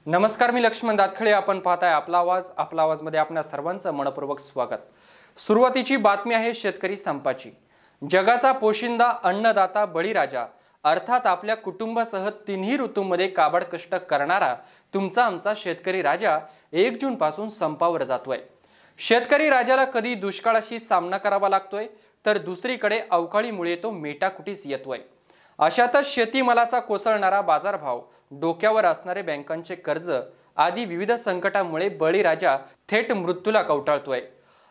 नमस्कार, मी लक्ष्मण दातखळे. आपण पाहताय आपला आवाज मध्ये आपल्या सर्वांचं मनपूर्वक स्वागत. सुरुवातीची बातमी आहे शेतकरी संपाची. जगाचा पोशिंदा अन्नदाता बळीराजा अर्थात आपल्या कुटुंबासह तिन्ही ऋतूंमध्ये काबाड कष्ट करणारा तुमचा आमचा शेतकरी राजा 1 जून पासून संपावर जातोय. शेतकरी राजाला कधी दुष्काळाशी सामना करावा लागतोय तर दुसरीकडे अवकाळीमुळे तो मेटाकुटीस येतोय. अशातच शेतीमालाचा कोसळणारा बाजारभाव, डोक्यावर असणारे बँकांचे कर्ज आदी विविध संकटामुळे बळीराजा थेट मृत्यूला कवटाळतोय.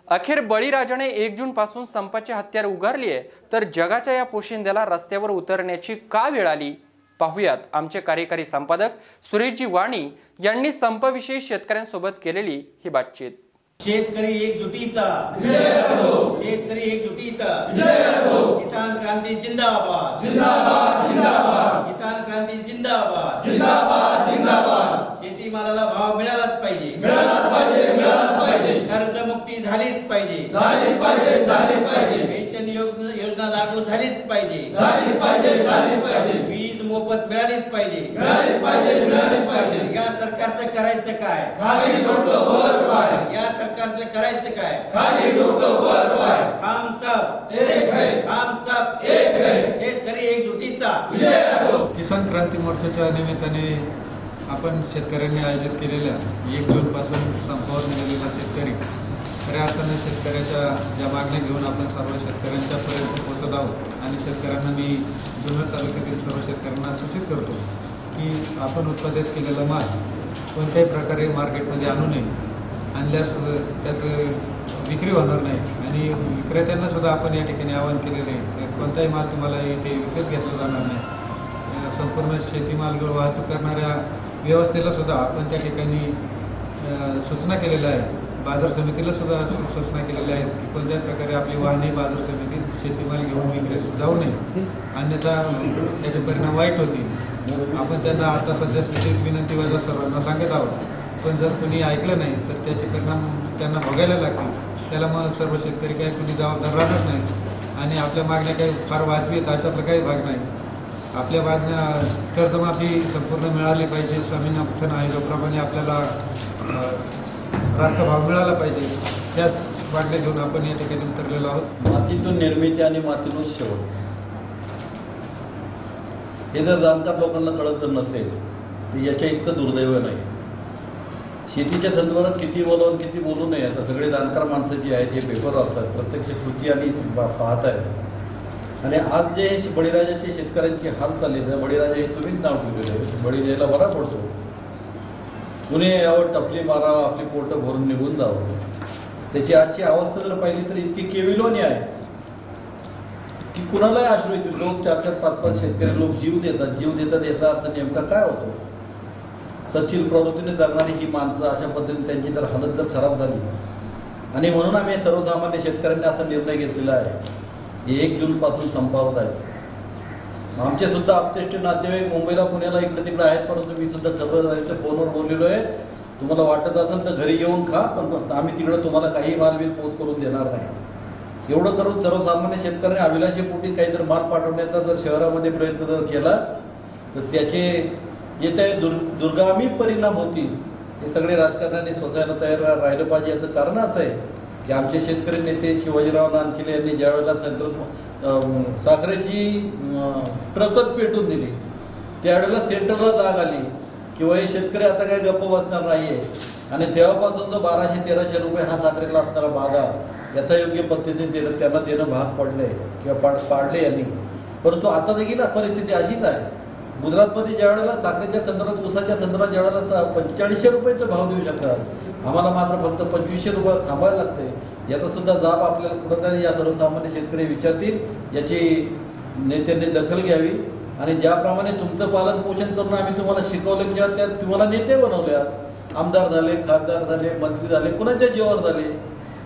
अखेर बळीराजाने 1 जून पासून संपाची हत्यार उगारली आहे. तर जगाच्या या पोशिंद्याला रस्त्यावर उतरण्याची का वेळ आली, पाहूयात आमचे कार्यकारी संपादक सुरेशजी वाणी यांनी संपाविषयी शेतकऱ्यांसोबत केलेली ही बातचीत. शेतकरी एकजुटीचा जय असो, शेतकरी एकजुटीचा जय असो. किसान क्रांती जिंदाबाद जिंदाबाद जिंदाबाद, किसान क्रांती जिंदाबाद जिंदाबाद जिंदाबाद. शेतीमालाला भाव मिळालाच पाहिजे, मिळालाच पाहिजे, मिळालाच पाहिजे. कर्जमुक्ती झालीच पाहिजे, झालीच पाहिजे, झालीच पाहिजे. पेन्शन योजना लागू झालीच पाहिजे, झालीच पाहिजे, झालीच पाहिजे. वीज मोफत मिळालीच पाहिजे, मिळालीच पाहिजे, मिळालीच पाहिजे. या सरकारचं करायचं काय? खाली डोकं वर पाय. या सरकारचं करायचं काय? खाली डोकं वर पाय. हम सब एक है, हम सब एक है. शेतकरी एकजुटीचा विजय असो. किसान क्रांती मोर्चाच्या निमित्ताने आपण शेतकऱ्यांनी आयोजित केलेल्या 1 जून पासून संपावर निघालेला शेतकरी खऱ्या अर्थाने शेतकऱ्याच्या ज्या मागण्या घेऊन आपण सर्व शेतकऱ्यांच्या पर्यंत पोहोचत आहोत. आणि शेतकऱ्यांना मी जुन्नर तालुक्यातील सर्व शेतकऱ्यांना सूचित करतो की आपण उत्पादित केलेला माल कोणत्याही प्रकारे मार्केटमध्ये आणू नये. आणल्यास त्याचं विक्री होणार नाही. आणि विक्रेत्यांना सुद्धा आपण या ठिकाणी आवाहन केलेले आहे, कोणताही माल तुम्हाला इथे विकत घेतला जाणार नाही. संपूर्ण शेतीमाल वाहतूक करणाऱ्या व्यवस्थेला सुद्धा आपण त्या ठिकाणी सूचना केलेल्या आहे. बाजार समितीला सुद्धा सूचना केलेल्या आहेत की कोणत्याही प्रकारे आपली वाहने बाजार समितीत शेतीमाल घेऊन विक्रीस जाऊ नये, अन्यथा त्याचे परिणाम वाईट होतील. आपण त्यांना आता सध्या स्थितीत विनंती वजा सर्वांना सांगत आहोत. पण जर कोणी ऐकलं नाही तर त्याचे परिणाम त्यांना भोगायला लागतील. त्याला मग सर्व शेतकरी काही कोणी जबाबदार राहणार नाही. आणि आपल्या मागण्या काही फार वाजवीत अशातला काही भाग नाही. आपल्या मागण्या कर्जमाफी संपूर्ण मिळाली पाहिजे, स्वामीनाथन आयोगाप्रमाणे आपल्याला रास्त भाव मिळाला पाहिजे. त्याच मागण्या घेऊन आपण या ठिकाणी उतरलेलो आहोत. मातीतून निर्मिती आणि मातीतून शेवट, हे जर जाणकार लोकांना कळत जर नसेल तर याच्या इतकं दुर्दैव नाही. शेतीच्या संदर्भात किती बोलू आणि किती बोलू नये, आता सगळे जाणकार माणसं जी आहेत हे पेपर वाचतात, प्रत्यक्ष कृती आणि पाहत आहेत. आणि आज जे बळीराजाचे शेतकऱ्यांची हाल चालले, बळीराजा हे तुम्हीच नाव ठेवलेलं आहे. बळी द्यायला बरा पडतो. कुणी यावर टपली मारावं, आपली पोटं भरून निघून जावं. त्याची आजची अवस्था जर पाहिली तर इतकी केविलोनी आहे की कुणालाही आश्रय येतील. लोक 4-4, 5-5 शेतकरी लोक जीव देतात. जीव देतात याचा अर्थ नेमका काय होतो? सच्चिल प्रवृत्तीने जगणारी ही माणसं अशा पद्धतीने त्यांची जर हालत जर खराब झाली. आणि म्हणून आम्ही सर्वसामान्य शेतकऱ्यांनी असा निर्णय घेतलेला आहे की 1 जून पासून संपावर जायचं. आमचे सुद्धा अपतेष्ट नातेवाईक मुंबईला, पुण्याला, इकडे तिकडे आहेत. परंतु मी सुद्धा खबरदारीच्या फोनवर बोललेलो आहे. तुम्हाला वाटत असेल तर घरी येऊन खा, पण आम्ही तिकडं तुम्हाला काही माल पोच करून देणार नाही. एवढं करून सर्वसामान्य शेतकऱ्यांनी अभिलाषी पोटी काही जर माल पाठवण्याचा जर शहरामध्ये प्रयत्न जर केला तर त्याचे येत्या दुर्गामी परिणाम होतील. हे सगळे राजकारण्यांनी सोसायला तयार राहिलं पाहिजे. याचं कारण असं आहे की आमचे शेतकरी नेते शिवाजीराव नानखिले यांनी ज्यावेळेला साखरेची ट्रकच पेटून दिली, त्यावेळेला सेंटरला जाग आली किंवा हे शेतकरी आता काही गप्प बसणार नाही आहे. आणि तेव्हापासून तो 1200-1300 रुपये हा साखरेला असणारा बाजार यथायोग्य पद्धतीने त्यांना देणं भाग पडले किंवा पाडले यांनी. परंतु आता देखील परिस्थिती अशीच आहे. गुजरातमध्ये ज्यावेळेला साखरेच्या संदर्भात, ऊसाच्या संदर्भात ज्यावेळेला 4500 रुपयाचा भाव देऊ शकतात, आम्हाला मात्र फक्त 2500 रुपयावर थांबायला लागते. याचा सुद्धा जाब आपल्याला कुठंतरी या सर्वसामान्य शेतकरी विचारतील. याची नेत्यांनी दखल घ्यावी. आणि ज्याप्रमाणे तुमचं पालन पोषण करून आम्ही तुम्हाला शिकवलं, किंवा त्यात तुम्हाला नेते बनवले, आमदार झाले, खासदार झाले, मंत्री झाले, कुणाच्या जीवावर झाले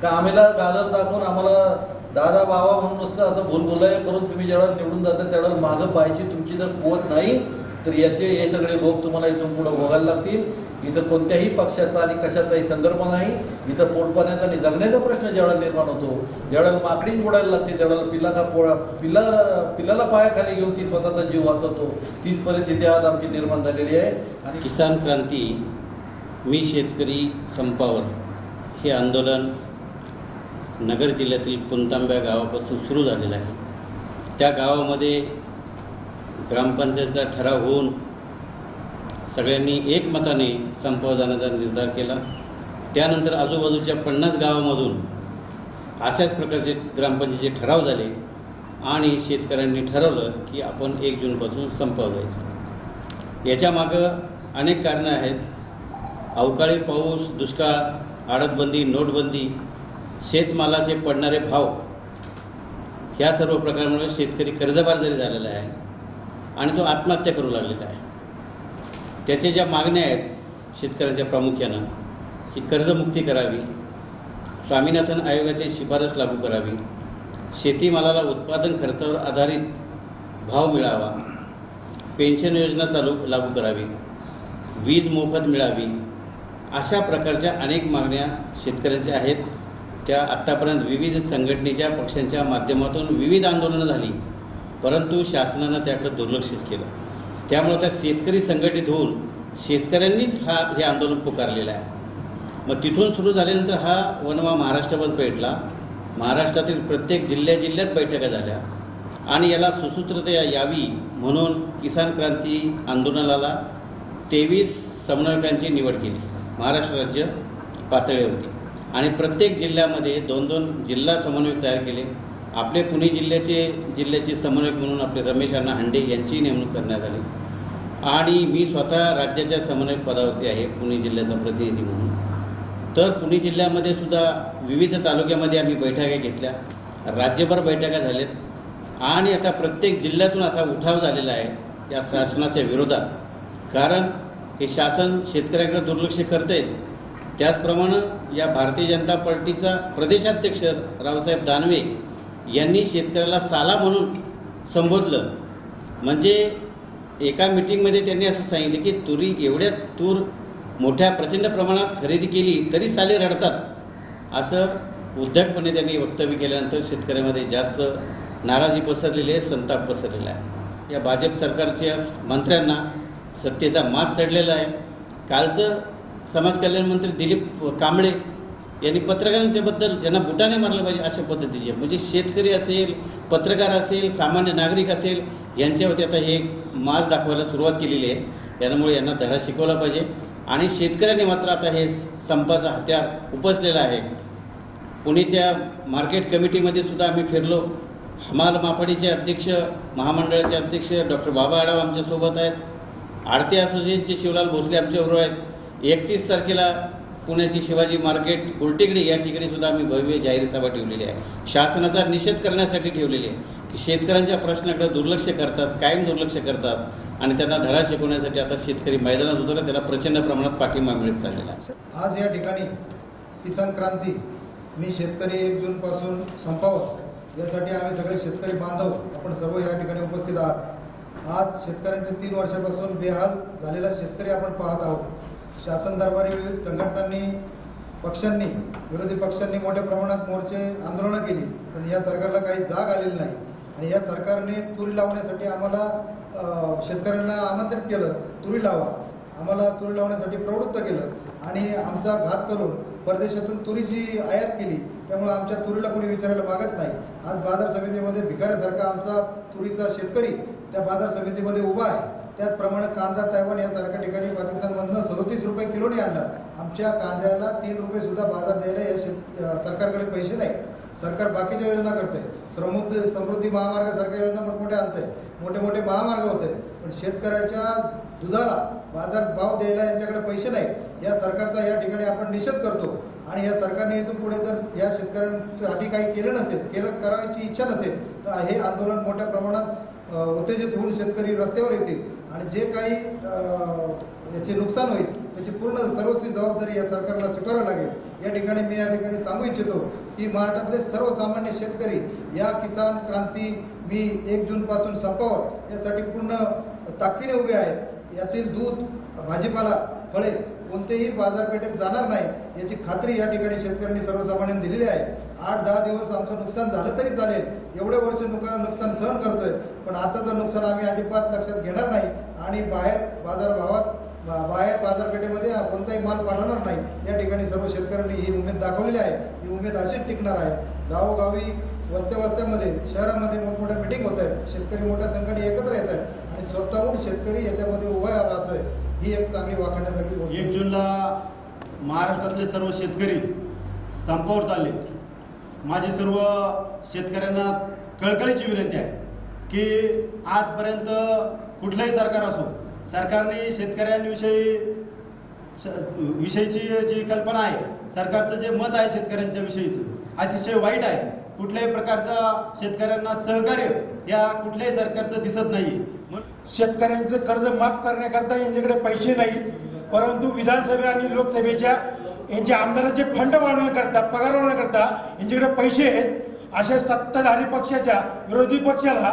का? आम्हाला गाजर दाखवून आम्हाला दादा बाबा म्हणून नुसतं आता भूलभुलाया करून तुम्ही ज्यावेळेला निवडून जाता त्यावेळेला मागं पाहायची तुमची जर पोत नाही तर याचे हे सगळे भोग तुम्हाला इथून पुढं भोगायला लागतील. इथं कोणत्याही पक्षाचा आणि कशाचाही संदर्भ नाही. इथं पोटपाण्याचा आणि जगण्याचा प्रश्न ज्यावेळेला निर्माण होतो, ज्यावेळेला माकडी बुडायला लागते, त्यावेळेला पिल्लाला पायाखाली घेऊन ती स्वतःचा जीव वाचवतो. तीच परिस्थिती आज आमची निर्माण झालेली आहे. आणि किसान क्रांती मी शेतकरी संपावर हे आंदोलन नगर जिल्ह्यातील पुणतांब्या गावापासून सुरू झालेलं आहे. त्या गावामध्ये ग्रामपंचायतीचा ठराव होऊन सगळ्यांनी एकमताने संपावर जाण्याचा निर्धार केला. त्यानंतर आजूबाजूच्या 50 गावामधून अशाच प्रकारचे ग्रामपंचायतीचे ठराव झाले आणि शेतकऱ्यांनी ठरवलं की आपण 1 जूनपासून संपावर जायचं. याच्यामागं अनेक कारणं आहेत. अवकाळी पाऊस, दुष्काळ, आडतबंदी, नोटबंदी, शेतमालाचे पडणारे भाव, ह्या सर्व प्रकारामुळे शेतकरी कर्जबाजारी झालेला आहे आणि तो आत्महत्या करू लागलेला आहे. त्याच्या ज्या मागण्या आहेत शेतकऱ्यांच्या प्रामुख्यानं की कर्जमुक्ती करावी, स्वामीनाथन आयोगाची शिफारस लागू करावी, शेतीमालाला उत्पादन खर्चावर आधारित भाव मिळावा, पेन्शन योजना लागू करावी, वीज मोफत मिळावी, अशा प्रकारच्या अनेक मागण्या शेतकऱ्यांच्या आहेत. त्या आत्तापर्यंत विविध संघटनेच्या पक्षांच्या माध्यमातून विविध आंदोलनं झाली, परंतु शासनानं त्याकडे दुर्लक्षच केलं. त्यामुळे त्या शेतकरी संघटित होऊन शेतकऱ्यांनीच हे आंदोलन पुकारलेलं आहे. मग तिथून सुरू झाल्यानंतर हा वणवा महाराष्ट्रभर पेटला. महाराष्ट्रातील प्रत्येक जिल्ह्यात बैठका झाल्या आणि याला सुसूत्रता यावी म्हणून किसान क्रांती आंदोलनाला 23 समन्वयकांची निवड केली महाराष्ट्र राज्य पातळीवरती आणि प्रत्येक जिल्ह्यामध्ये 2-2 जिल्हा समन्वयक तयार केले. आपले पुणे जिल्ह्याचे समन्वयक म्हणून आपले रमेश अण्णा हंडे यांची नेमणूक करण्यात आली आणि मी स्वतः राज्याच्या समन्वयक पदावरती आहे पुणे जिल्ह्याचा प्रतिनिधी म्हणून. तर पुणे जिल्ह्यामध्ये सुद्धा विविध तालुक्यामध्ये आम्ही बैठका घेतल्या, राज्यभर बैठका झाल्यात आणि आता प्रत्येक जिल्ह्यातून असा उठाव झालेला आहे या शासनाच्या विरोधात. कारण हे शासन शेतकऱ्याकडे दुर्लक्ष करतेच. त्याचप्रमाणे या भारतीय जनता पार्टीचा प्रदेशाध्यक्ष रावसाहेब दानवे यांनी शेतकऱ्याला साला म्हणून संबोधलं. म्हणजे एका मिटिंगमध्ये त्यांनी असं सांगितलं की तूर मोठ्या प्रचंड प्रमाणात खरेदी केली तरी साले रडतात, असं उद्धटपणे त्यांनी वक्तव्य केल्यानंतर शेतकऱ्यामध्ये जास्त नाराजी पसरलेली आहे, संताप पसरलेला आहे. या भाजप सरकारच्या मंत्र्यांना सत्तेचा माज चढलेला आहे. कालचं समाज कल्याण मंत्री दिलीप कांबळे यांनी पत्रकारांच्याबद्दल ज्यांना बुटाने मारलं पाहिजे अशा पद्धतीचे, म्हणजे शेतकरी असेल, पत्रकार असेल, सामान्य नागरिक असेल, यांच्यावरती आता हे माज दाखवायला सुरुवात केलेली आहे. यामुळे यांना धडा शिकवला पाहिजे आणि शेतकऱ्यांनी मात्र आता हे संपाचं हत्यार उपसलेलं आहे. पुणेच्या मार्केट कमिटीमध्ये सुद्धा आम्ही फिरलो. हमाल माफाडीचे अध्यक्ष, महामंडळाचे अध्यक्ष डॉक्टर बाबा आढाव आमच्यासोबत आहेत. आडते असोसिएशनचे शिवलाल भोसले आमच्याबरोबर आहेत. 31 तारखेला पुण्याची शिवाजी मार्केट उलटेकडे या ठिकाणी सुद्धा आम्ही भव्य जाहीर सभा ठेवलेली आहे. शासनाचा निषेध करण्यासाठी ठेवलेली आहे की शेतकऱ्यांच्या प्रश्नाकडे दुर्लक्ष करतात, कायम दुर्लक्ष करतात आणि त्यांना धडा शिकवण्यासाठी आता शेतकरी मैदानात उतरला, त्याला प्रचंड प्रमाणात पाठिंबा मिळत चाललेला आहे. आज या ठिकाणी किसान क्रांती मी शेतकरी 1 जूनपासून संपावर यासाठी आम्ही सगळे शेतकरी बांधव आपण सर्व या ठिकाणी उपस्थित आहात. आज शेतकऱ्यांच्या 3 वर्षापासून बेहाल झालेला शेतकरी आपण पाहत आहोत. शासन दरबारी विविध संघटनांनी, पक्षांनी, विरोधी पक्षांनी मोठ्या प्रमाणात मोर्चे, आंदोलनं केली, पण या सरकारला काही जाग आलेली नाही आणि या सरकारने तुरी लावण्यासाठी आम्हाला शेतकऱ्यांना आमंत्रित केलं, तुरी लावा, आम्हाला तुरी लावण्यासाठी प्रवृत्त केलं आणि आमचा घात करून परदेशातून तुरीची आयात केली. त्यामुळे आमच्या तुरीला कोणी विचारायला मागत नाही. आज बाजार समितीमध्ये भिकाऱ्यासारखा आमचा तुरीचा शेतकरी त्या बाजार समितीमध्ये उभा आहे. त्याचप्रमाणे कांदा तैवान यासारख्या ठिकाणी पाकिस्तानमधनं 37 रुपये किलोने आणला. आमच्या कांद्याला 3 रुपये सुद्धा बाजार द्यायला या सरकारकडे पैसे नाहीत. सरकार बाकीच्या योजना करते, समृद्धी महामार्गासारख्या योजना मोठमोठ्या आणते, मोठे मोठे महामार्ग होते, पण शेतकऱ्याच्या दुधाला बाजार भाव द्यायला यांच्याकडे पैसे नाही. या सरकारचा या ठिकाणी आपण निषेध करतो आणि या सरकारने इथून पुढे जर या शेतकऱ्यांसाठी काही केलं नसेल, करायची इच्छा नसेल तर हे आंदोलन मोठ्या प्रमाणात उत्तेजित होऊन शेतकरी रस्त्यावर येतील आणि जे काही याचे नुकसान होईल त्याची पूर्ण सर्वस्वी जबाबदारी या सरकारला स्वीकारावी लागेल. या ठिकाणी मी सांगू इच्छितो की महाराष्ट्रातले सर्वसामान्य शेतकरी या किसान क्रांती मी 1 जूनपासून संपावर यासाठी पूर्ण ताकदीने उभे आहेत. यातील दूध, भाजीपाला, फळे कोणतेही बाजारपेठेत जाणार नाही याची खात्री या ठिकाणी शेतकऱ्यांनी सर्वसामान्यांनी दिलेली आहे. 8-10 दिवस आमचं नुकसान झालं तरी चालेल, एवढे वर्ष नुकसान सहन करतोय, पण आताचं नुकसान आम्ही अजिबात लक्षात घेणार नाही आणि बाहेर बाजारपेठेमध्ये कोणताही माल पाठवणार नाही. या ठिकाणी सर्व शेतकऱ्यांनी ही उमेद दाखवलेली आहे. ही उमेद अशीच टिकणार आहे. गावोगावी वस्त्यामध्ये शहरामध्ये मोठमोठ्या मिटिंग होत आहेत, शेतकरी मोठ्या संख्येने एकत्र येत आहेत आणि स्वतःहून शेतकरी याच्यामध्ये उभा राहतोय. ही एक चांगली वाखाणण्यासारखी गोष्ट. 1 जूनला महाराष्ट्रातले सर्व शेतकरी संपावर चाललेत. माझी सर्व शेतकऱ्यांना कळकळीची विनंती आहे की आजपर्यंत कुठलंही सरकार असो, सरकारने विषयीची जी कल्पना आहे, सरकारचं जे मत आहे शेतकऱ्यांच्या विषयीचं अतिशय वाईट आहे. कुठल्याही प्रकारचं शेतकऱ्यांना सहकार्य या कुठल्याही सरकारचं दिसत नाही. शेतकऱ्यांचं कर्ज माफ करण्याकरता यांच्याकडे पैसे नाहीत, परंतु विधानसभा आणि लोकसभेच्या यांच्या आमदारांचे फंड वाढवण्याकरता, पगार वाढवण्याकरता यांच्याकडे पैसे आहेत. अशा सत्ताधारी पक्षाच्या विरोधी पक्षाला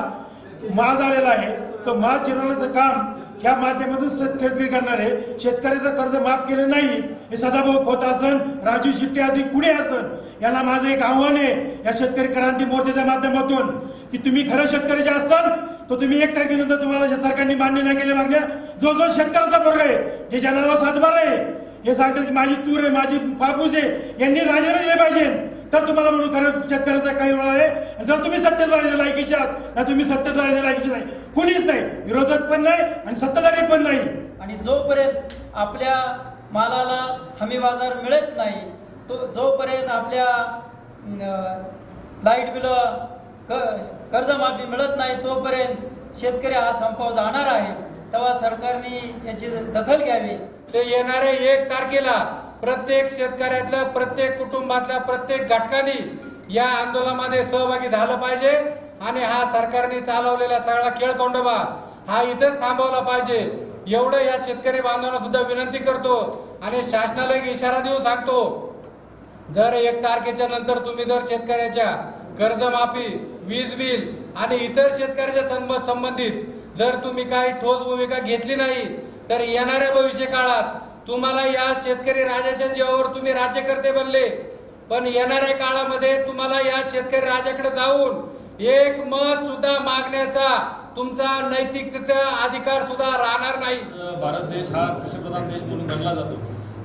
माज आलेला आहे. तो माज जिरवण्याचं काम ह्या माध्यमातून शेतकरी करणार आहे. शेतकऱ्याचं कर्ज माफ केलं नाही हे सदाभाऊ खोत असन, राजू शिट्टे असेल, कुणी असन, यांना माझं एक आव्हान आहे या शेतकरी क्रांती मोर्चाच्या माध्यमातून की तुम्ही खरं शेतकऱ्याचे असताल तर तुम्ही 1 तारखेनंतर तुम्हाला सरकारने मान्य नाही केल्या मागण्या, जो शेतकऱ्याचा वर्ग आहे, जे जनावर सातबार आहे, हे सांगतात की माझी तूर आहे, माझी कापूस आहे, यांनी राजीनामे दिले पाहिजे, तर तुम्हाला म्हणून खरं शेतकऱ्याचा काही वेळ आहे. जर तुम्ही सत्तेधारीच्या लायकीचे आहात ना, तुम्ही सत्तेधारीच्या लायकीचे नाही, कुणीच नाही, विरोधक पण नाही आणि सत्ताधारी पण नाही. आणि जोपर्यंत आपल्या मालाला हमी बाजार मिळत नाही, तो जोपर्यंत आपल्या लाईट बिलं कर्जमाफी मिळत नाही, तोपर्यंत शेतकरी हा संपावर जाणार आहे. तेव्हा सरकारने याची दखल घ्यावी. ते येणाऱ्या 1 तारखेला प्रत्येक शेतकऱ्यातल्या, प्रत्येक कुटुंबातल्या, प्रत्येक घटकाने या आंदोलनामध्ये सहभागी झालं पाहिजे आणि हा सरकारने चालवलेला सगळा खेळखंडोबा हा इथेच थांबवला पाहिजे. एवढं या शेतकरी बांधवांना सुद्धा विनंती करतो आणि शासनाला एक इशारा देऊन सांगतो, जर 1 तारखेच्या नंतर तुम्ही जर शेतकऱ्याच्या कर्जमाफी, वीज बिल आणि इतर शेतकऱ्याच्या संबंधित जर तुम्ही काही ठोस भूमिका घेतली नाही तर येणाऱ्या भविष्य काळात तुम्हाला या शेतकरी राजाच्या जीवावर तुम्ही राज्यकर्ते बनले, पण येणाऱ्या काळामध्ये तुम्हाला या शेतकरी राजाकडे जाऊन एक मत सुद्धा मागण्याचा तुमचा नैतिकतेचा अधिकार सुद्धा राहणार नाही. भारत देश हा कृषीप्रधान देश म्हणून गणला जातो.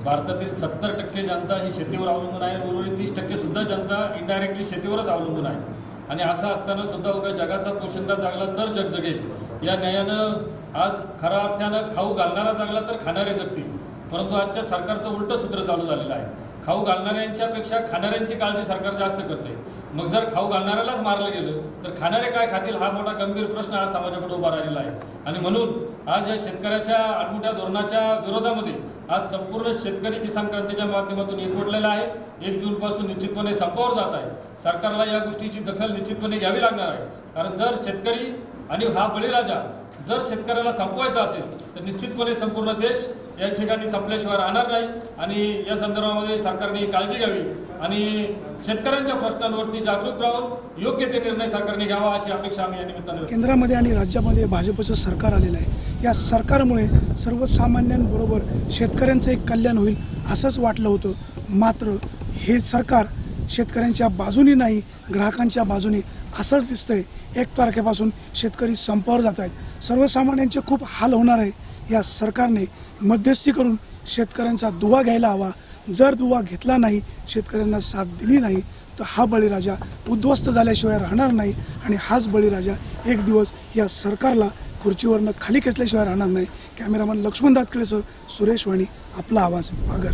भारतातील 70% जनता ही शेतीवर अवलंबून आहे, उर्वरित 30% सुद्धा जनता इनडायरेक्टली शेतीवरच अवलंबून आहे. आणि असं असताना सुद्धा उद्या जगाचा पोशिंदा जागला तर जग जगेल या न्यायानं आज खऱ्या अर्थानं खाऊ घालणारा जागला तर खाणारे जगतील. परंतु आजच्या सरकारचं उलटं सूत्र चालू झालेलं आहे. खाऊ घालणाऱ्यांच्यापेक्षा खाणाऱ्यांची काळजी सरकार जास्त करते. मग जर खाऊ घालणाऱ्यालाच मारलं गेलं तर खाणारे काय खातील हा मोठा गंभीर प्रश्न आज समाजाकडे उभा राहिलेला आहे. आणि म्हणून आज या शेतकऱ्याच्या आडमुठ्या धोरणाच्या विरोधामध्ये आज संपूर्ण शेतकरी किसान क्रांतीच्या माध्यमातून एकवटलेला आहे. 1 जूनपासून निश्चितपणे संपावर जात आहे. सरकारला या गोष्टीची दखल निश्चितपणे घ्यावी लागणार आहे. कारण जर शेतकरी आणि हा बळीराजा जर शेतकऱ्याला संपवायचा असेल तर निश्चितपणे संपूर्ण देश या ठिकाणी संपल्याशिवाय राहणार नाही. आणि या संदर्भामध्ये सरकारने काळजी घ्यावी आणि शेतकऱ्यांच्या प्रश्नांवरती जागरूक राहून योग्य ते निर्णय सरकारने घ्यावा अशी अपेक्षा आम्ही या निमित्ताने. केंद्रामध्ये आणि राज्यामध्ये भाजपचं सरकार आलेलं आहे. या सरकारमुळे सर्वसामान्यांबरोबर शेतकऱ्यांचं एक कल्याण होईल असंच वाटलं होतं. मात्र हे सरकार शेतकऱ्यांच्या बाजूने नाही, ग्राहकांच्या बाजूने असंच दिसतंय. 1 तारखेपासून शेतकरी संपावर जात आहेत. सर्वसामान्यांचे खूप हाल होणार आहे. या सरकारने मध्यस्थी करून शेतकऱ्यांचा दुवा घ्यायला हवा. जर दुवा घेतला नाही, शेतकऱ्यांना साथ दिली नाही तर हा बळीराजा उद्ध्वस्त झाल्याशिवाय राहणार नाही आणि हाच बळीराजा एक दिवस या सरकारला खुर्चीवरनं खाली खेचल्याशिवाय राहणार नाही. कॅमेरामन लक्ष्मण दातकेसह सुरेश वाणी, आपला आवाज, पाघर.